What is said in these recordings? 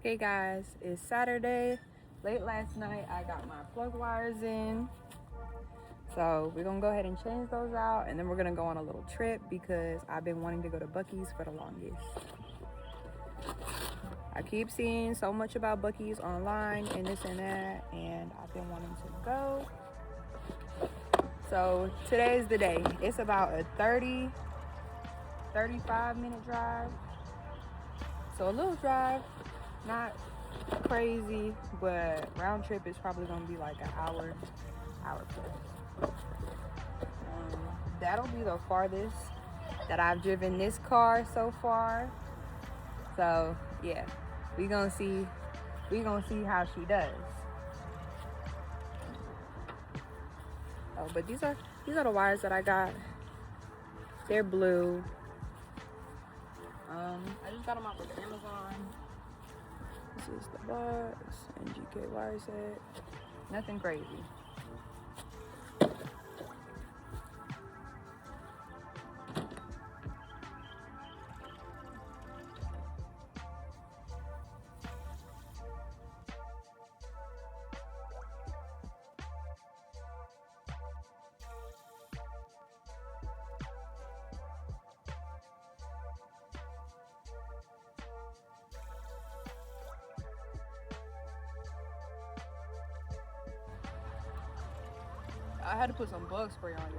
Hey guys, it's Saturday. Late last night I got my plug wires in. So we're gonna go ahead and change those out, and then we're gonna go on a little trip because I've been wanting to go to Buc-ee's for the longest. I keep seeing so much about Buc-ee's online and this and that, and I've been wanting to go. So today's the day. It's about a 35-minute drive. So a little drive, not crazy, but round trip is probably gonna be like an hour plus. That'll be the farthest that I've driven this car so far. So yeah, we gonna see how she does. Oh, but these are the wires that I got. They're blue. I just got them off of Amazon. This is the box and GK wire set. Nothing crazy. I had to put some bug spray on y'all.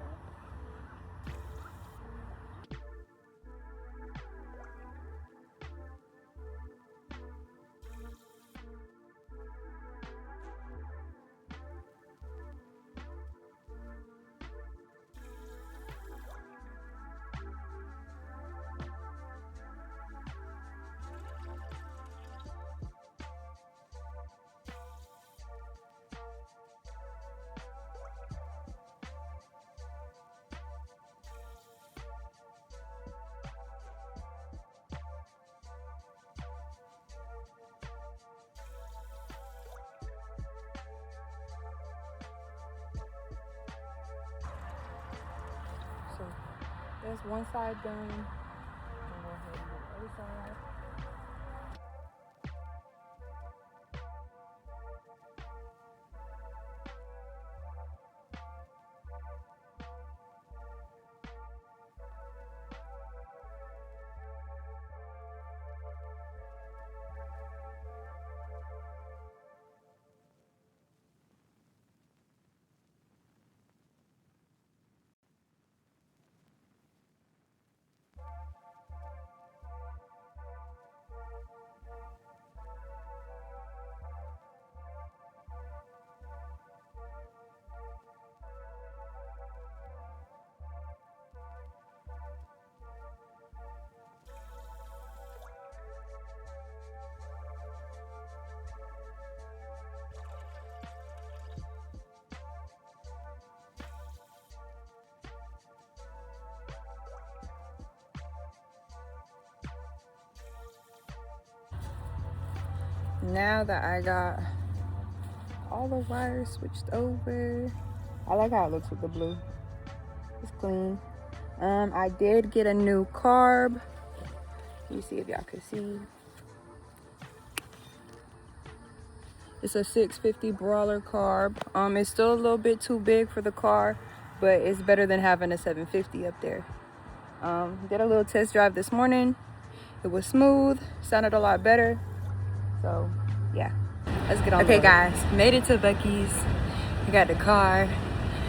So that's one side done. I'll go ahead and do the other side. Now that I got all the wires switched over, I like how it looks with the blue. It's clean. I did get a new carb. Let me see if y'all can see. It's a 650 Brawler carb. It's still a little bit too big for the car, but it's better than having a 750 up there. Did a little test drive this morning. It was smooth, sounded a lot better. So yeah, let's get on. Okay guys, made it to Buc-ee's. We got the car.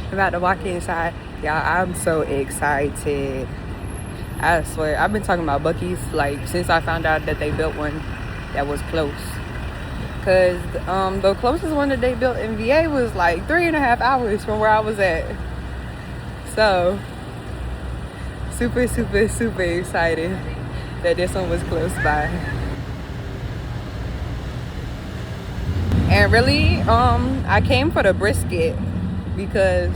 We're about to walk inside. Y'all, I'm so excited. I swear, I've been talking about Buc-ee's like since I found out that they built one that was close. Cause the closest one that they built in VA was like 3.5 hours from where I was at. So super excited that this one was close by. And really, I came for the brisket because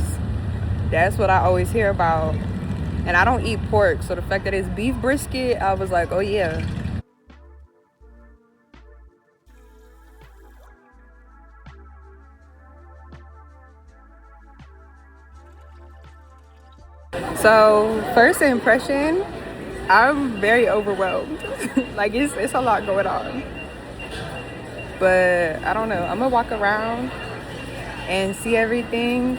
that's what I always hear about. And I don't eat pork, so the fact that it's beef brisket, I was like, oh yeah. So, first impression, I'm very overwhelmed. Like, it's a lot going on. but I don't know. I'm gonna walk around and see everything,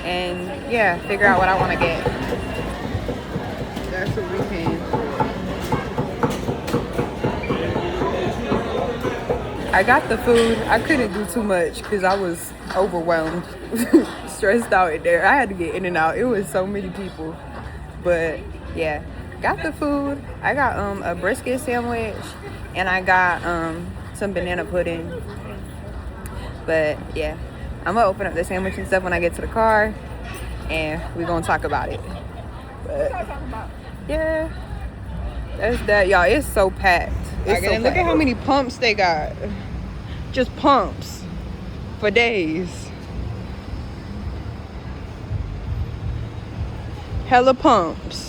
and yeah, figure out what I want to get. That's what we came. I got the food. I couldn't do too much because I was overwhelmed, stressed out in there. I had to get in and out. It was so many people, but yeah, got the food. I got a brisket sandwich, and I got some banana pudding. But yeah, I'm gonna open up the sandwich and stuff when I get to the car, and we're gonna talk about it. But yeah, that's that, y'all. It's so packed. It's so packed. Look at how many pumps they got. Just pumps for days. Hella pumps.